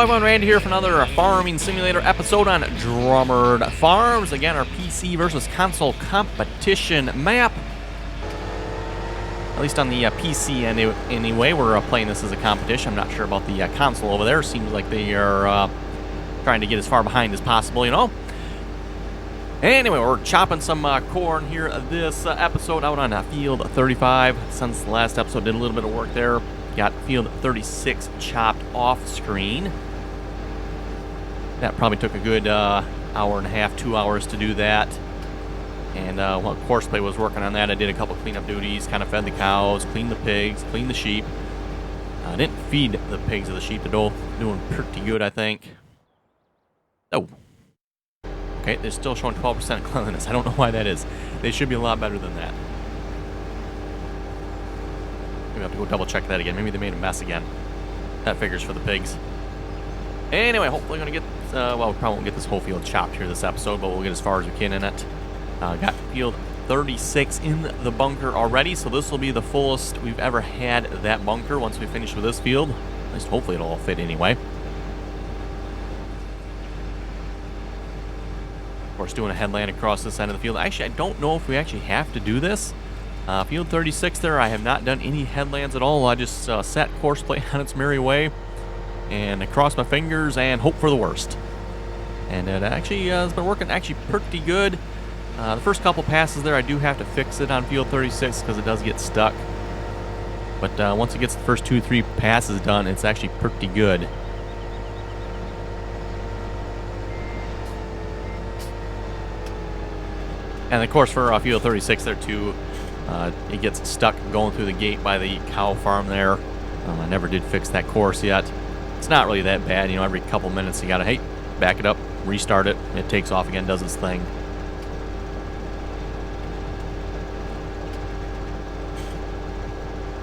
everyone, Randy here for another Farming Simulator episode on Drumard Farms. Again, our PC versus console competition map. At least on the PC anyway, we're playing this as a competition. I'm not sure about the console over there. Seems like they are trying to get as far behind as possible, you know. Anyway, we're chopping some corn here this episode out on field 35. Since the last episode, did a little bit of work there. Got field 36 chopped off screen. That probably took a good hour and a half, 2 hours to do that. And while Courseplay was working on that, I did a couple cleanup duties, kind of fed the cows, cleaned the pigs, cleaned the sheep. I didn't feed the pigs or the sheep. They're doing pretty good, I think. Oh. Okay, they're still showing 12% cleanliness. I don't know why that is. They should be a lot better than that. Maybe I have to go double check that again. Maybe they made a mess again. That figures for the pigs. Anyway, hopefully we're going to get, well, we probably won't get this whole field chopped here this episode, but we'll get as far as we can in it. Got field 36 in the bunker already, so this will be the fullest we've ever had that bunker once we finish with this field. At least hopefully it'll all fit anyway. Of course, doing a headland across this end of the field. Actually, I don't know if we actually have to do this. Field 36 there, I have not done any headlands at all. I just set Courseplay on its merry way and cross my fingers and hope for the worst. And it actually has been working actually pretty good. The first couple passes there, I do have to fix it on field 36 because it does get stuck. But once it gets the first 2-3 passes done, it's actually pretty good. And of course for field 36 there too, it gets stuck going through the gate by the cow farm there. I never did fix that course yet. It's not really that bad, you know, every couple minutes you gotta, hey, back it up, restart it, it takes off again, does its thing.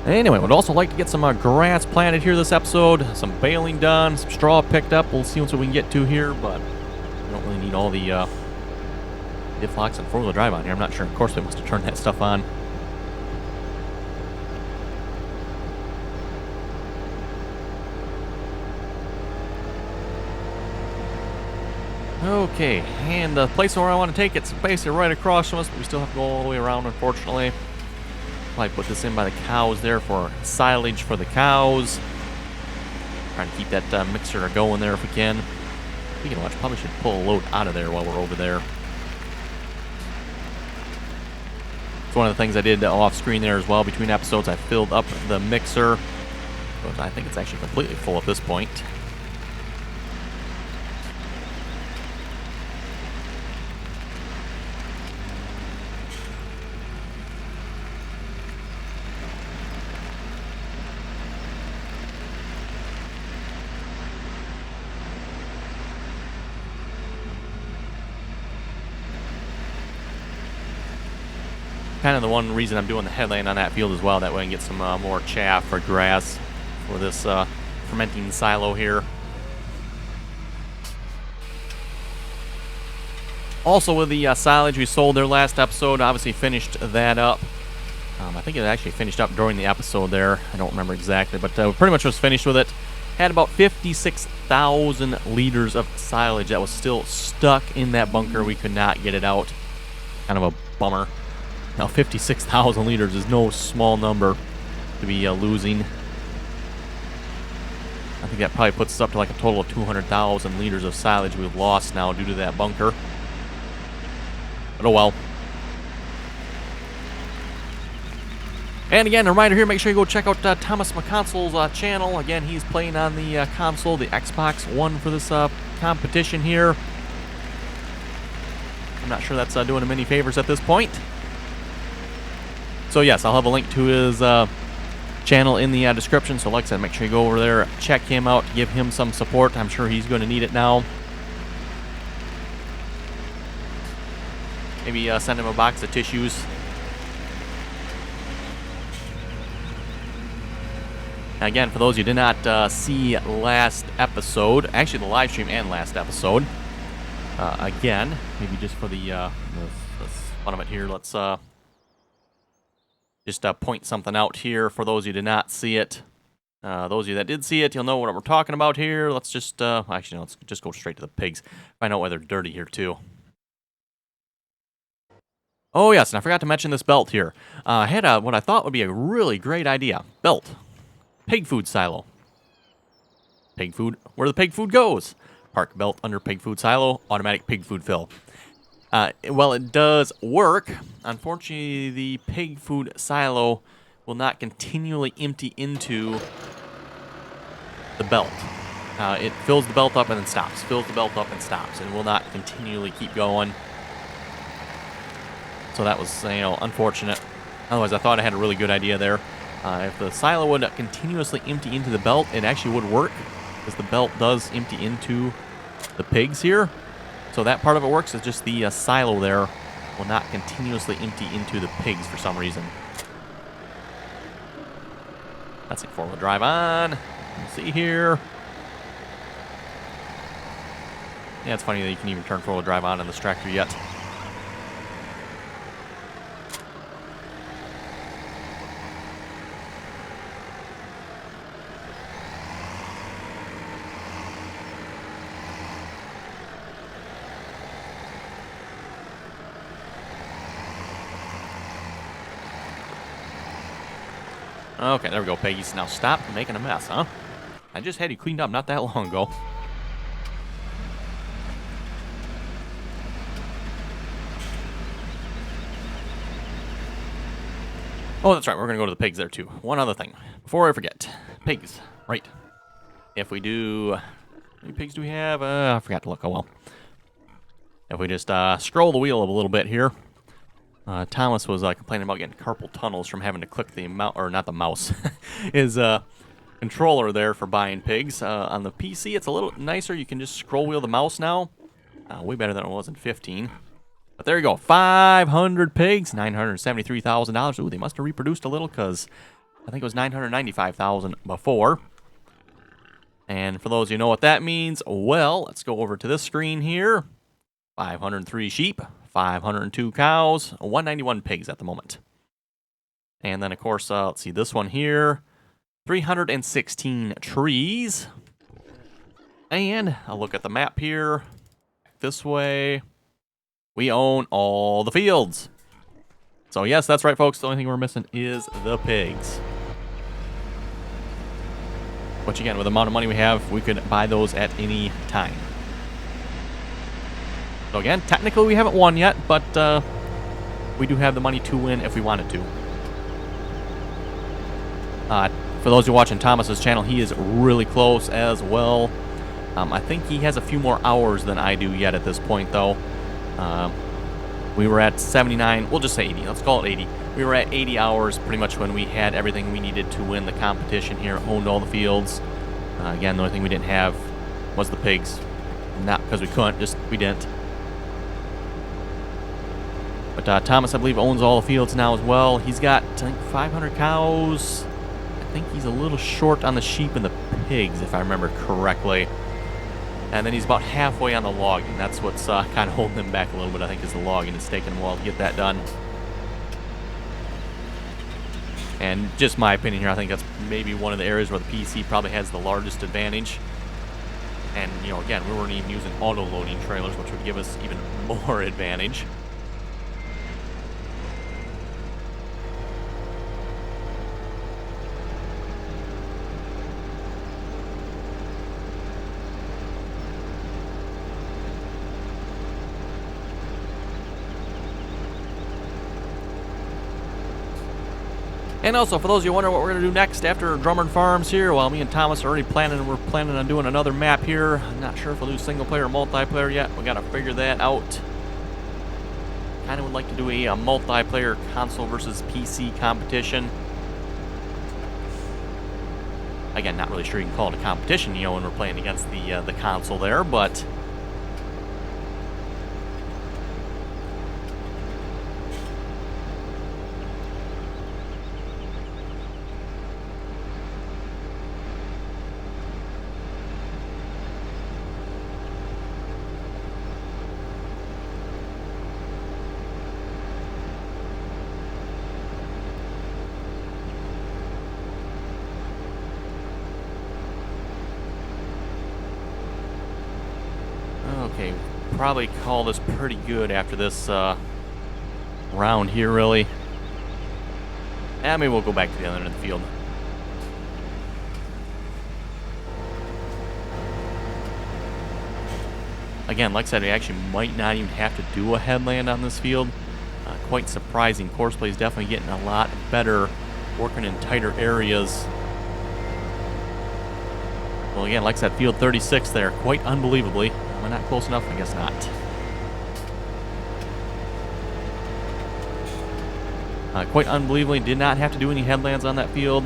Anyway, would also like to get some grass planted here this episode, some baling done, some straw picked up. We'll see what we can get to here, but we don't really need all the diff locks and four-wheel drive on here. I'm not sure. Of course, they must have turned that stuff on. Okay, and the place where I want to take it's basically right across from us, but we still have to go all the way around, unfortunately. Probably put this in by the cows there for silage for the cows. Trying to keep that mixer going there if we can. Speaking of which, probably should pull a load out of there while we're over there. It's one of the things I did off screen there as well. Between episodes, I filled up the mixer. But I think it's actually completely full at this point. Kind of the one reason I'm doing the headland on that field as well. That way I can get some more chaff or grass for this fermenting silo here. Also with the silage we sold their last episode, obviously finished that up. I think it actually finished up during the episode there. I don't remember exactly, but pretty much was finished with it. Had about 56,000 liters of silage that was still stuck in that bunker. We could not get it out. Kind of a bummer. Now 56,000 liters is no small number to be losing. I think that probably puts us up to like a total of 200,000 liters of silage we've lost now due to that bunker. But oh well. And again, a reminder here, make sure you go check out Thomas McConsole's channel. Again, he's playing on the console, the Xbox One for this competition here. I'm not sure that's doing him any favors at this point. So yes, I'll have a link to his channel in the description. So like I said, make sure you go over there, check him out, give him some support. I'm sure he's going to need it now. Maybe send him a box of tissues. Now again, for those who did not see last episode, actually the live stream and last episode, again, maybe just for the fun of it here, let's just point something out here for those who did not see it. Those of you that did see it, you'll know what we're talking about here. Let's just, actually, no, let's just go straight to the pigs. Find out why they're dirty here, too. Oh, yes, and I forgot to mention this belt here. I had what I thought would be a really great idea. Belt. Pig food silo. Pig food, where the pig food goes. Park belt under pig food silo, automatic pig food fill. Well, it does work. Unfortunately, the pig food silo will not continually empty into the belt. It fills the belt up and then stops. Fills the belt up and stops. And will not continually keep going. So that was, unfortunate. Otherwise, I thought I had a really good idea there. If the silo would continuously empty into the belt, it actually would work. Because the belt does empty into the pigs here. So that part of it works. It's just the silo there will not continuously empty into the pigs for some reason. That's like 4-wheel drive on. Let's see here. Yeah, it's funny that you can even turn 4-wheel drive on in this tractor yet. Okay, there we go, Peggy's. Now stop making a mess, huh? I just had you cleaned up not that long ago. Oh, that's right. We're going to go to the pigs there, too. One other thing. Before I forget. Pigs. Right. If we do... How many pigs do we have? I forgot to look. Oh, well. If we just scroll the wheel a little bit here. Thomas was complaining about getting carpal tunnels from having to click the mouse, or not the mouse, his controller there for buying pigs. On the PC, it's a little nicer. You can just scroll wheel the mouse now. Way better than it was in 15. But there you go. 500 pigs, $973,000. Ooh, they must have reproduced a little because I think it was $995,000 before. And for those of you who know what that means, well, let's go over to this screen here. 503 sheep. 502 cows, 191 pigs at the moment. And then, of course, let's see this one here. 316 trees. And I'll look at the map here. This way. We own all the fields. So, yes, that's right, folks. The only thing we're missing is the pigs. Which, again, with the amount of money we have, we could buy those at any time. So again, technically we haven't won yet, but we do have the money to win if we wanted to. For those who are watching Thomas's channel, he is really close as well. I think he has a few more hours than I do yet at this point, though. We were at 79, we'll just say 80, let's call it 80. We were at 80 hours pretty much when we had everything we needed to win the competition here, owned all the fields. Again, the only thing we didn't have was the pigs. Not because we couldn't, just we didn't. But Thomas, I believe, owns all the fields now as well. He's got, I think, 500 cows. I think he's a little short on the sheep and the pigs, if I remember correctly. And then he's about halfway on the logging. That's what's kind of holding him back a little bit, I think, is the logging. It's taking him a while to get that done. And just my opinion here, I think that's maybe one of the areas where the PC probably has the largest advantage. And, again, we weren't even using auto-loading trailers, which would give us even more advantage. And also, for those of you wondering what we're going to do next after Drumard Farms here, well, me and Thomas are already we're planning on doing another map here. I'm not sure if we'll do single player or multiplayer yet. We got to figure that out. Kind of would like to do a multiplayer console versus PC competition. Again, not really sure you can call it a competition, when we're playing against the console there, but... probably call this pretty good after this round here, really. And maybe we'll go back to the other end of the field. Again, like I said, we actually might not even have to do a headland on this field. Quite surprising. Course play is definitely getting a lot better, working in tighter areas. Well, again, like I said, field 36 there, quite unbelievably. Am I not close enough? I guess not. Quite unbelievably, did not have to do any headlands on that field.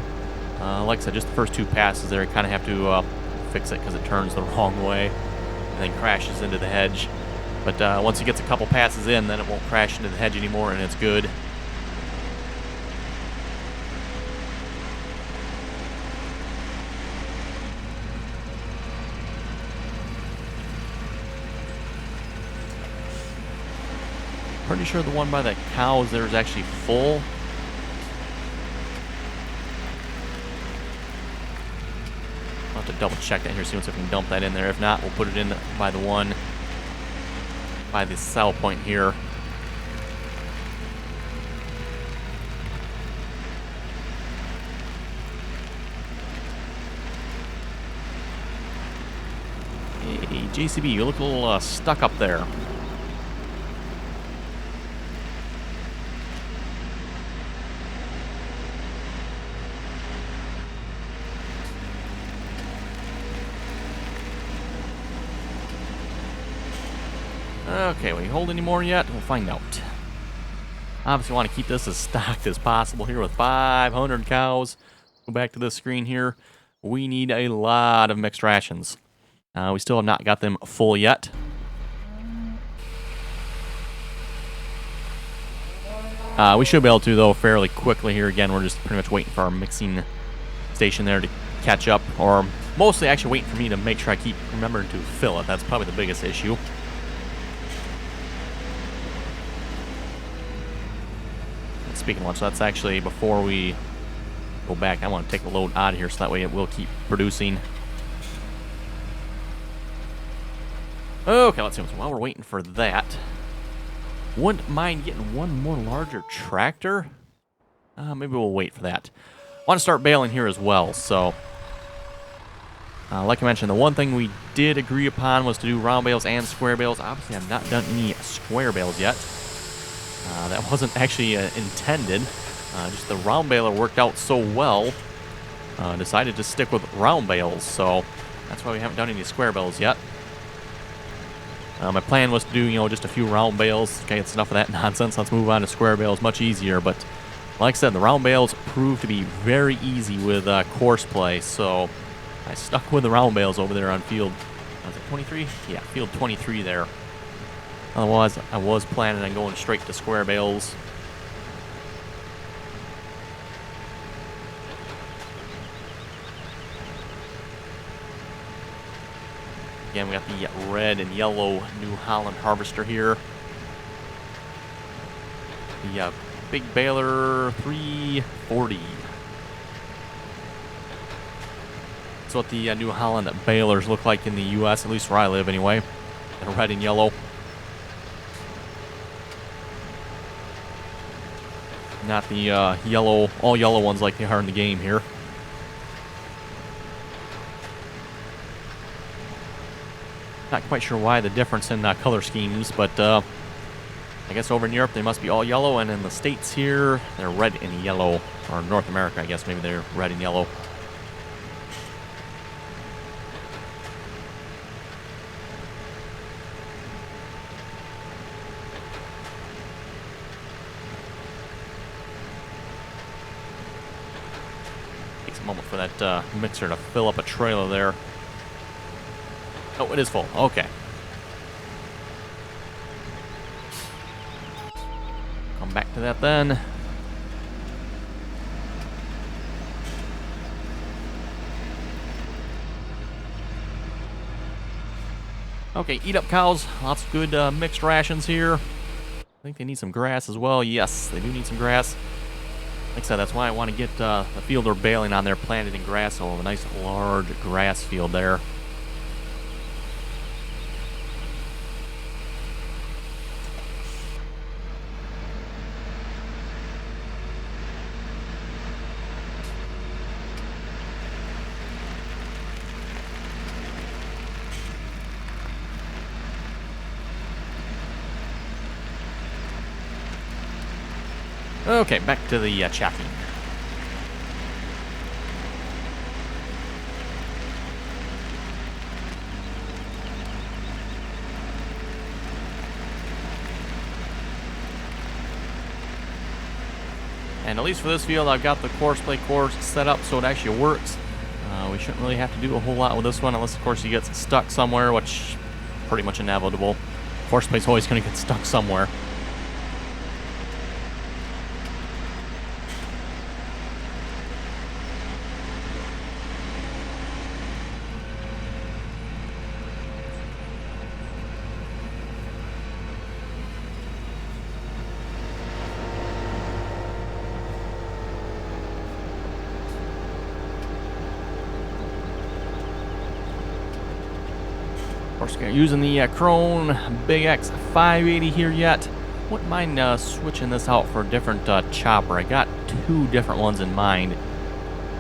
Like I said, just the first 2 passes there, kind of have to fix it because it turns the wrong way and then crashes into the hedge. But once it gets a couple passes in, then it won't crash into the hedge anymore, and it's good. Pretty sure the one by the cows there is actually full. I'll have to double check that here, see if we can dump that in there. If not, we'll put it in by the one by the cell point here. Hey, JCB, you look a little stuck up there. Okay, will you hold any more yet? We'll find out. Obviously want to keep this as stocked as possible here with 500 cows. Go back to this screen here. We need a lot of mixed rations. We still have not got them full yet. We should be able to, though, fairly quickly here. Again, we're just pretty much waiting for our mixing station there to catch up. Or mostly actually waiting for me to make sure I keep remembering to fill it. That's probably the biggest issue. Speaking of which, that's actually before we go back. I want to take the load out of here so that way it will keep producing. Okay, let's see. So while we're waiting for that, wouldn't mind getting one more larger tractor. Maybe we'll wait for that. I want to start baling here as well. So, like I mentioned, the one thing we did agree upon was to do round bales and square bales. Obviously, I've not done any square bales yet. That wasn't actually intended. Just the round baler worked out so well. Decided to stick with round bales, so that's why we haven't done any square bales yet. My plan was to do, just a few round bales. Okay, it's enough of that nonsense. Let's move on to square bales. Much easier, but like I said, the round bales proved to be very easy with course play, so I stuck with the round bales over there on field. Was it 23? Yeah, field 23 there. Otherwise, I was planning on going straight to square bales. Again, we got the red and yellow New Holland harvester here. The big baler 340. That's what the New Holland balers look like in the U.S., at least where I live anyway. They're red and yellow. Not the yellow, all yellow ones like they are in the game here. Not quite sure why the difference in color schemes, but I guess over in Europe they must be all yellow, and in the States here they're red and yellow. Or North America, I guess maybe they're red and yellow. Moment for that mixer to fill up a trailer there. Oh, it is full. Okay. Come back to that then. Okay, eat up cows. Lots of good mixed rations here. I think they need some grass as well. Yes, they do need some grass. Like I said, that's why I want to get the field they're baling on there planted in grass. So a nice large grass field there. Okay, back to the chopping. And at least for this field, I've got the course play course set up so it actually works. We shouldn't really have to do a whole lot with this one, unless, of course, you get stuck somewhere, which pretty much inevitable. Course play's always going to get stuck somewhere. Of course, we're using the Krone Big X 580 here yet. Wouldn't mind switching this out for a different chopper. I got two different ones in mind.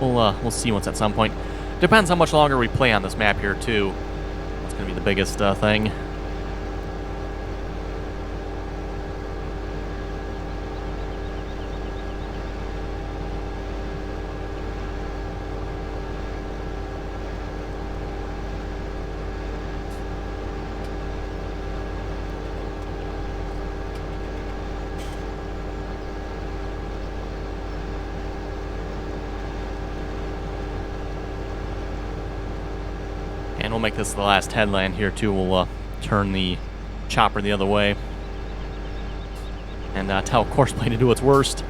We'll see once at some point. Depends how much longer we play on this map here too. That's gonna be the biggest thing. And we'll make this the last headland here too. We'll turn the chopper the other way and tell Courseplay to do its worst.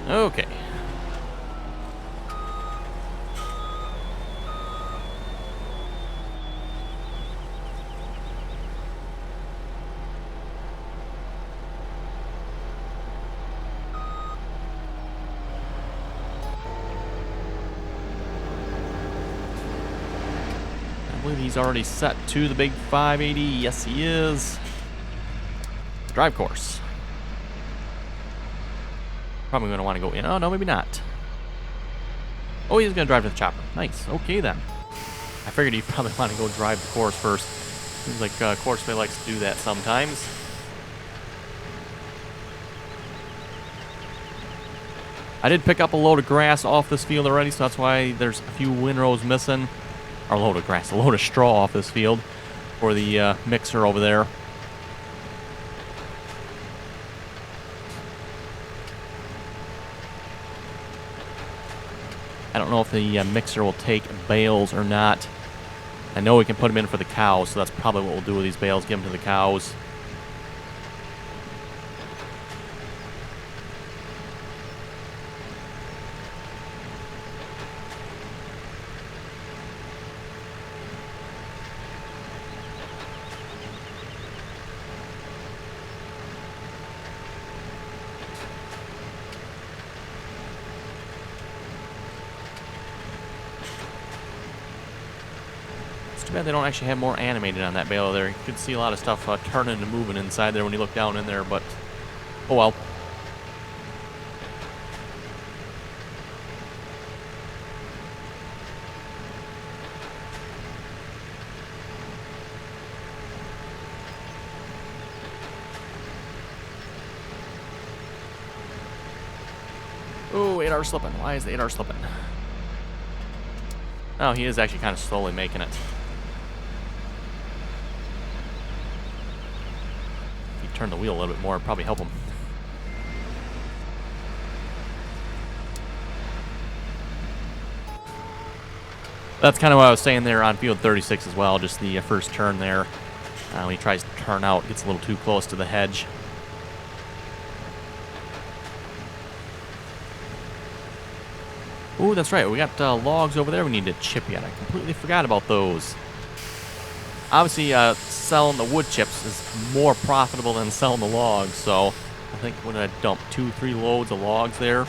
Okay. I believe he's already set to the big 580. Yes, he is. Drive course. Probably going to want to go in. Oh, no, maybe not. Oh, he's going to drive to the chopper. Nice. Okay, then. I figured he'd probably want to go drive the course first. Seems like Courseplay likes to do that sometimes. I did pick up a load of grass off this field already, so that's why there's a few windrows missing. Or a load of grass, a load of straw off this field for the mixer over there. I don't know if the mixer will take bales or not. I know we can put them in for the cows, so that's probably what we'll do with these bales, give them to the cows. Too bad they don't actually have more animated on that bale there. You could see a lot of stuff turning and moving inside there when you look down in there, but oh well. Oh, 8R slipping. Why is the 8R slipping? Oh, he is actually kind of slowly making it. Turn the wheel a little bit more, probably help him. That's kind of what I was saying there on field 36 as well, just the first turn there. When he tries to turn out, gets a little too close to the hedge. Ooh, that's right, we got logs over there we need to chip yet. I completely forgot about those. Obviously, selling the wood chips is more profitable than selling the logs, so I think we're going to dump 2-3 loads of logs there.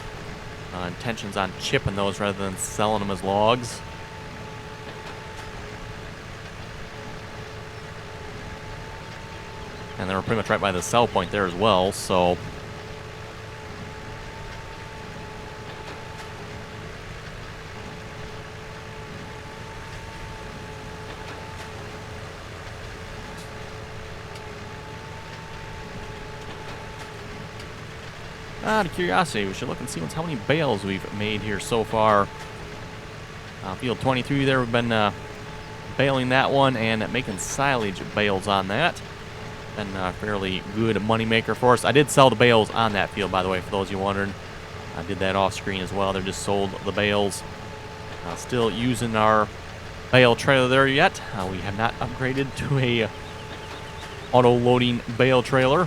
Intentions on chipping those rather than selling them as logs. And they were pretty much right by the sell point there as well, so... Out of curiosity, we should look and see how many bales we've made here so far. Field 23 there, we've been baling that one and making silage bales on that. Been a fairly good money maker for us. I did sell the bales on that field, by the way, for those of you wondering. I did that off screen as well. They just sold the bales. Still using our bale trailer there yet. We have not upgraded to a auto-loading bale trailer.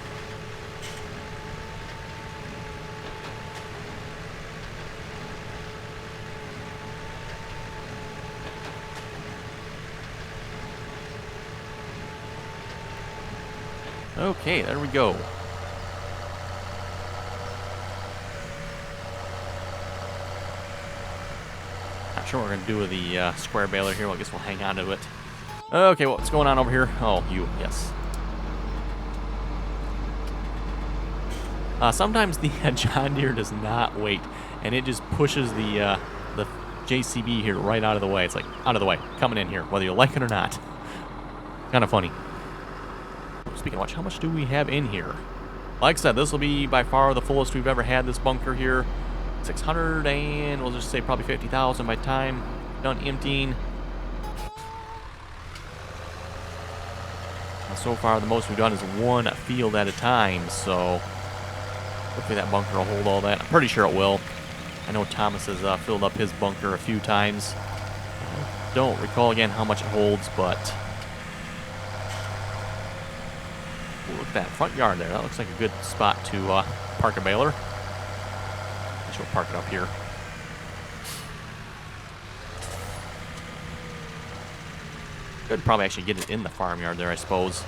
Okay, there we go. Not sure what we're going to do with the square baler here. Well, I guess we'll hang on to it. Okay, what's going on over here? Oh, yes. Sometimes the John Deere does not wait, and it just pushes the JCB here right out of the way. It's like, out of the way, coming in here, whether you like it or not. Kind of funny. Speaking of which, how much do we have in here? Like I said, this will be by far the fullest we've ever had this bunker here. 600 and we'll just say probably 50,000 by the time done emptying. So far, the most we've done is one field at a time, so hopefully that bunker will hold all that. I'm pretty sure it will. I know Thomas has filled up his bunker a few times. I don't recall again how much it holds, but look at that front yard there. That looks like a good spot to park a baler. I guess we'll park it up here. Could probably actually get it in the farmyard there, I suppose.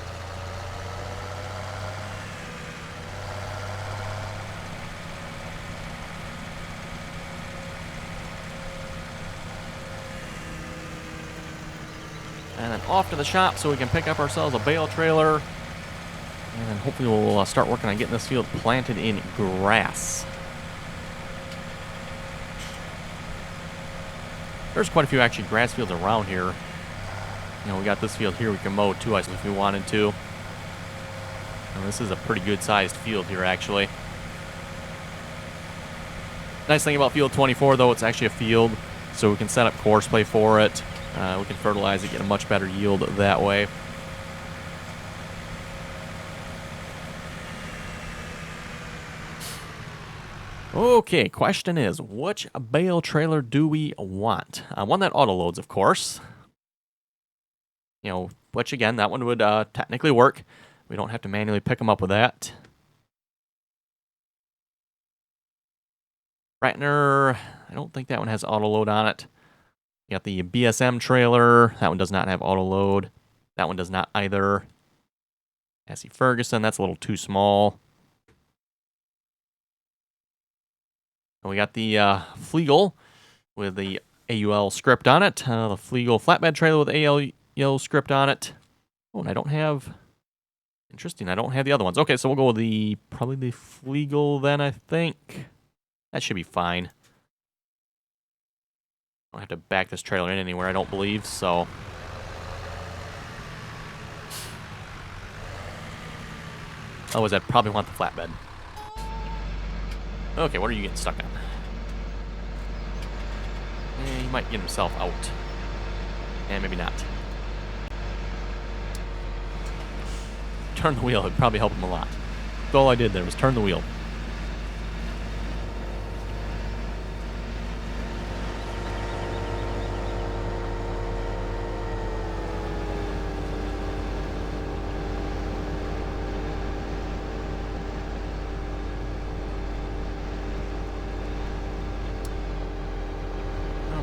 And then off to the shop so we can pick up ourselves a bale trailer. And then hopefully we'll start working on getting this field planted in grass. There's quite a few actually grass fields around here. You know, we got this field here we can mow too, I suppose, if we wanted to. And this is a pretty good sized field here, actually. Nice thing about field 24, though, it's actually a field, so we can set up course play for it. We can fertilize it, get a much better yield that way. Okay, question is, which bale trailer do we want? One that auto loads, of course. You know, which again, that one would technically work. We don't have to manually pick them up with that. Ratner, I don't think that one has auto load on it. You got the BSM trailer. That one does not have auto load. That one does not either. Massey Ferguson, that's a little too small. And we got the Flegel with the AUL script on it. The Flegel flatbed trailer with AUL script on it. Oh, and I don't have... Interesting, I don't have the other ones. Okay, so we'll go with probably the Flegel then, I think. That should be fine. I don't have to back this trailer in anywhere, I don't believe, so... Otherwise, I'd probably want the flatbed. Okay, what are you getting stuck on? He might get himself out. And maybe not. Turn the wheel, it'd probably help him a lot. That's all I did there was turn the wheel.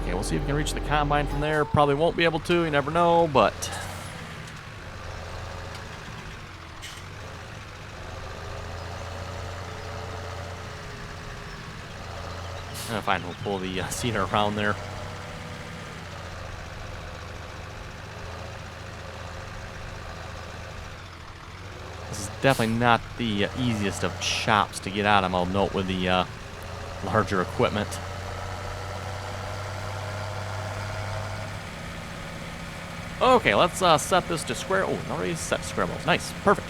Okay, we'll see if we can reach the combine from there. Probably won't be able to, you never know, but... Fine, we'll pull the cedar around there. This is definitely not the easiest of shops to get out of, I'll note, with the larger equipment. Okay, let's set this to square. Oh, already set square balls. Nice, perfect.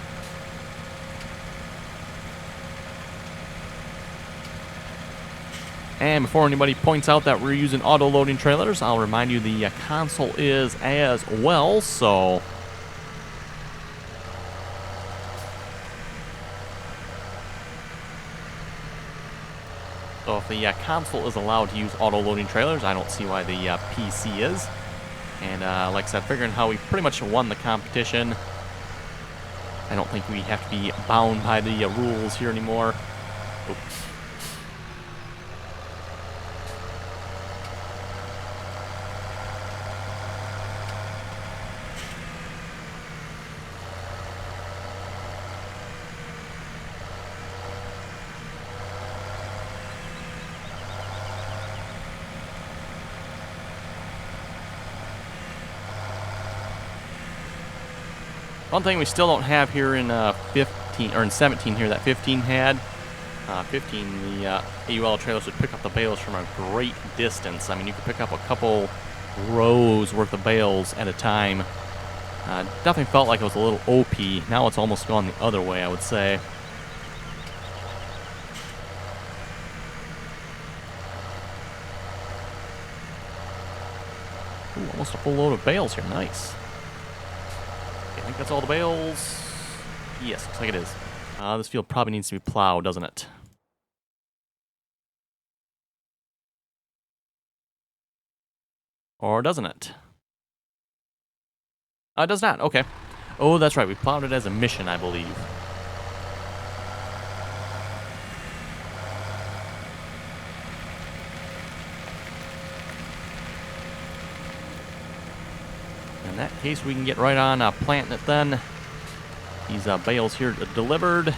And before anybody points out that we're using auto-loading trailers, I'll remind you the console is as well, so... So if the console is allowed to use auto-loading trailers, I don't see why the PC is. And like I said, figuring how we pretty much won the competition, I don't think we have to be bound by the rules here anymore. Oops. One thing we still don't have here in 15 or in 17 here that 15 had. 15, the AUL trailers would pick up the bales from a great distance. I mean, you could pick up a couple rows worth of bales at a time. Definitely felt like it was a little OP. Now it's almost gone the other way, I would say. Ooh, almost a full load of bales here. Nice. I think that's all the bales. Yes, looks like it is. This field probably needs to be plowed, doesn't it? Or doesn't it? It does not. Okay. Oh, that's right. We plowed it as a mission, I believe. In that case, we can get right on planting it then. These bales here delivered. I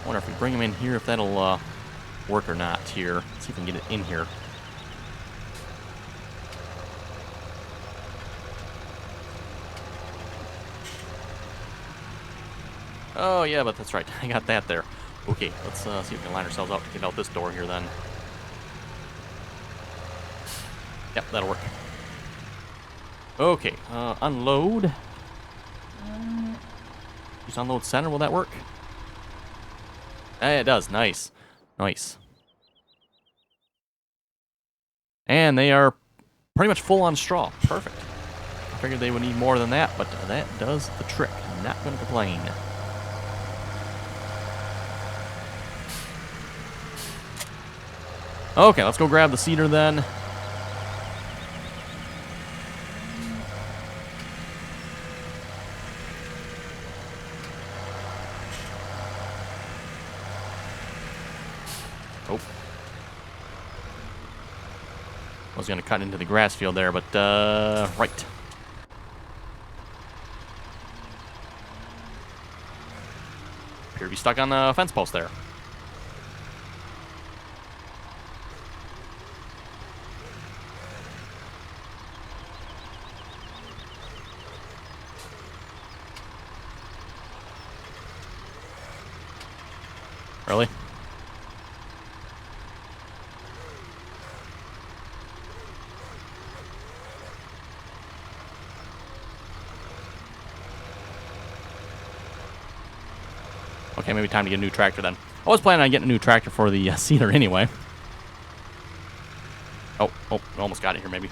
wonder if we bring them in here, if that'll work or not here. Let's see if we can get it in here. Oh, yeah, but that's right. I got that there. Okay, let's see if we can line ourselves up to get out this door here then. Yep, that'll work. Okay, unload. Just unload center, will that work? It does, nice. Nice. And they are pretty much full on straw. Perfect. I figured they would need more than that, but that does the trick. I'm not going to complain. Okay, let's go grab the cedar then. Oh. I was going to cut into the grass field there, but, right. Appear to be stuck on the fence post there. Really? Okay, maybe time to get a new tractor then. I was planning on getting a new tractor for the cedar anyway. Oh, almost got it here maybe.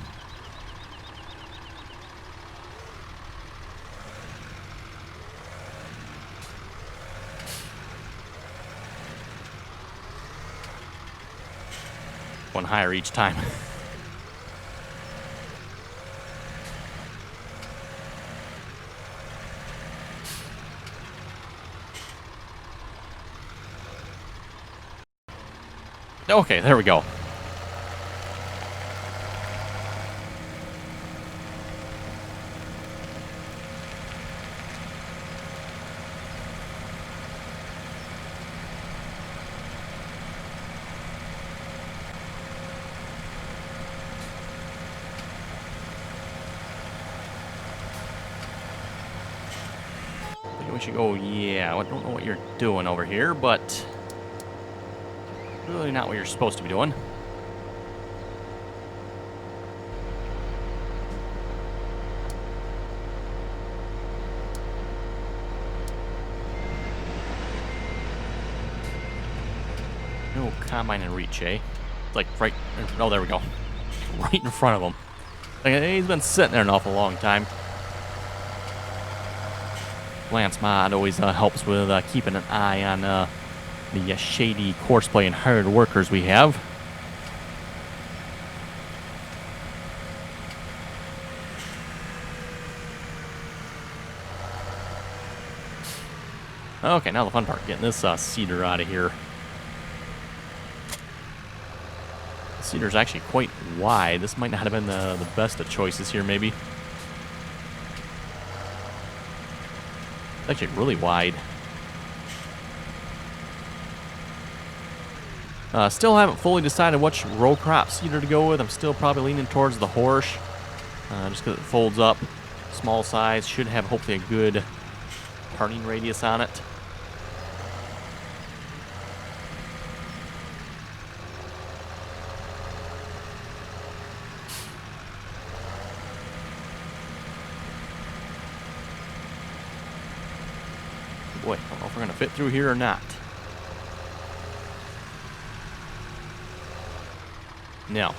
One higher each time. Okay, there we go. We should go, yeah, I don't know what you're doing over here, but really not what you're supposed to be doing. No combine in reach, eh? It's like right... Oh, there we go. Right in front of him. Like, he's been sitting there an awful long time. Lance Mod always helps with keeping an eye on the shady course play and hired workers we have. Okay, now the fun part, getting this cedar out of here. The cedar's actually quite wide. This might not have been the best of choices here, maybe. It's actually really wide. Still haven't fully decided which row crop cedar to go with. I'm still probably leaning towards the horse, just because it folds up. Small size, should have hopefully a good turning radius on it. Boy, I don't know if we're going to fit through here or not. No.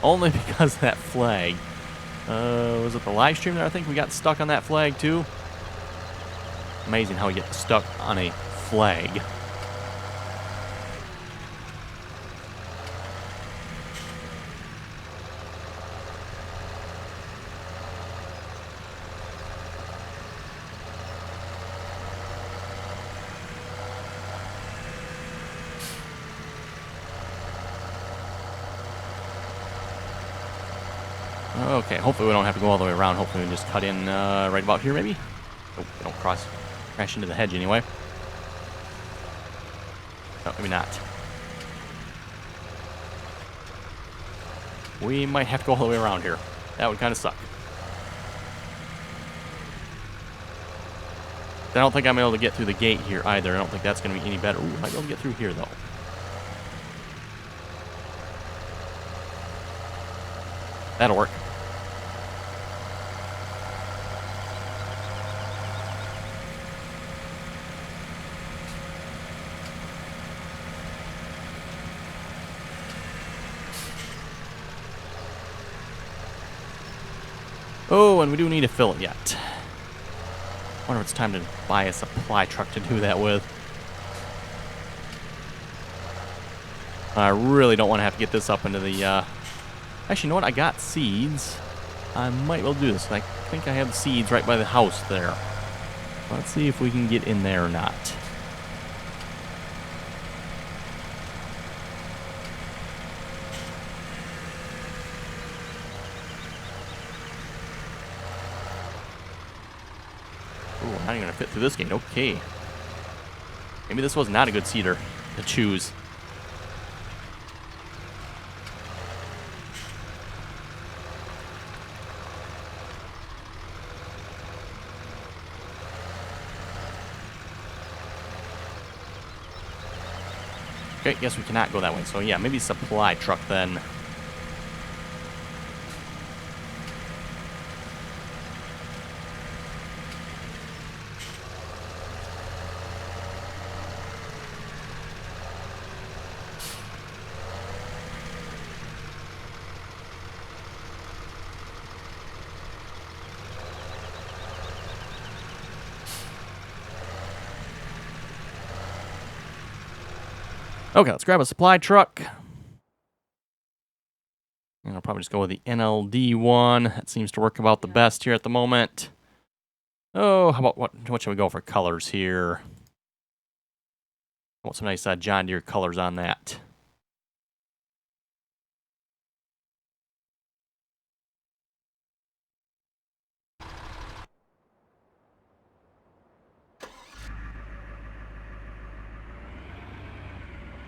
Only because of that flag. Was it the live stream there? I think we got stuck on that flag too. Amazing how we get stuck on a flag. Okay, hopefully we don't have to go all the way around. Hopefully we can just cut in right about here, maybe? Oh, we don't crash into the hedge anyway. No, maybe not. We might have to go all the way around here. That would kind of suck. I don't think I'm able to get through the gate here either. I don't think that's going to be any better. Ooh, I might be able to get through here, though. That'll work. Oh, and we do need to fill it yet. Wonder if it's time to buy a supply truck to do that with. I really don't want to have to get this up into the... Actually, you know what? I got seeds. I might well do this. I think I have seeds right by the house there. Let's see if we can get in there or not. Ooh, I'm not even going to fit through this gate. Okay. Maybe this was not a good cedar to choose. Okay, guess we cannot go that way. So yeah, maybe supply truck then. Okay, let's grab a supply truck. And I'll probably just go with the NLD one. That seems to work about the best here at the moment. Oh, how about what should we go for colors here? I want some nice John Deere colors on that.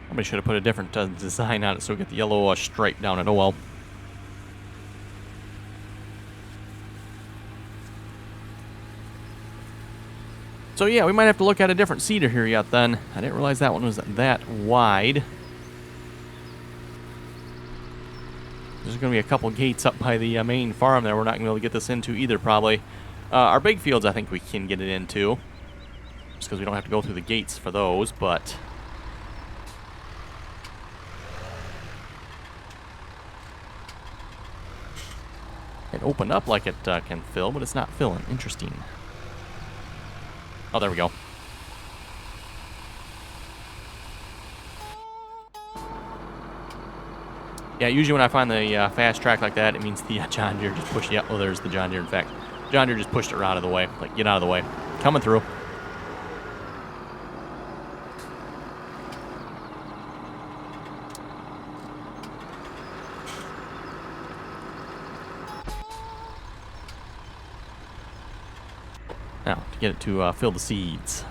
Probably should have put a different design on it so we get the yellow stripe down it. Oh well. So yeah, we might have to look at a different cedar here yet then. I didn't realize that one was that wide. There's going to be a couple gates up by the main farm there we're not going to be able to get this into either probably. Our big fields I think we can get it into. Just because we don't have to go through the gates for those, but... It opened up like it can fill, but it's not filling. Interesting. Oh, there we go. Yeah, usually when I find the fast track like that, it means the John Deere just pushed it. Oh, there's the John Deere. In fact, John Deere just pushed it out of the way. Like, get out of the way. Coming through. Now, to get it to fill the seeds.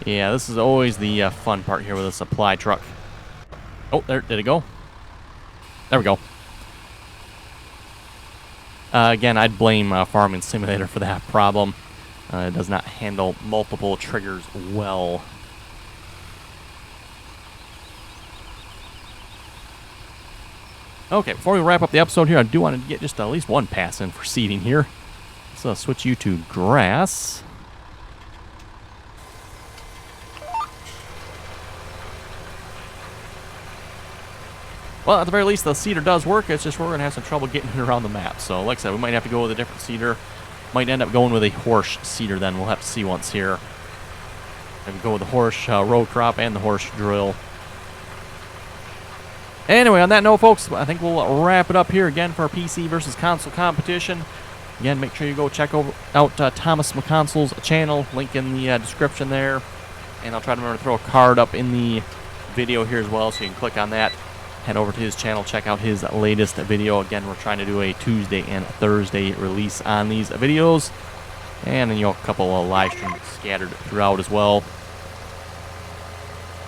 Yeah, this is always the fun part here with a supply truck. Oh, there, did it go? There we go. Again, I'd blame Farming Simulator for that problem. It does not handle multiple triggers well. Okay, before we wrap up the episode here, I do want to get just at least one pass in for seeding here. Let's switch you to grass. Well, at the very least, the seeder does work. It's just we're going to have some trouble getting it around the map. So, like I said, we might have to go with a different seeder. Might end up going with a horse seeder then. We'll have to see once here. Maybe go with the horse row crop and the horse drill. Anyway, on that note, folks, I think we'll wrap it up here again for our PC versus console competition. Again, make sure you go check out Thomas McConsole's channel. Link in the description there. And I'll try to remember to throw a card up in the video here as well, so you can click on that. Head over to his channel, check out his latest video. Again, we're trying to do a Tuesday and Thursday release on these videos. And then, a couple of live streams scattered throughout as well.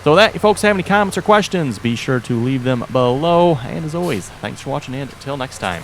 So that, if you folks have any comments or questions, be sure to leave them below. And as always, thanks for watching, and until next time.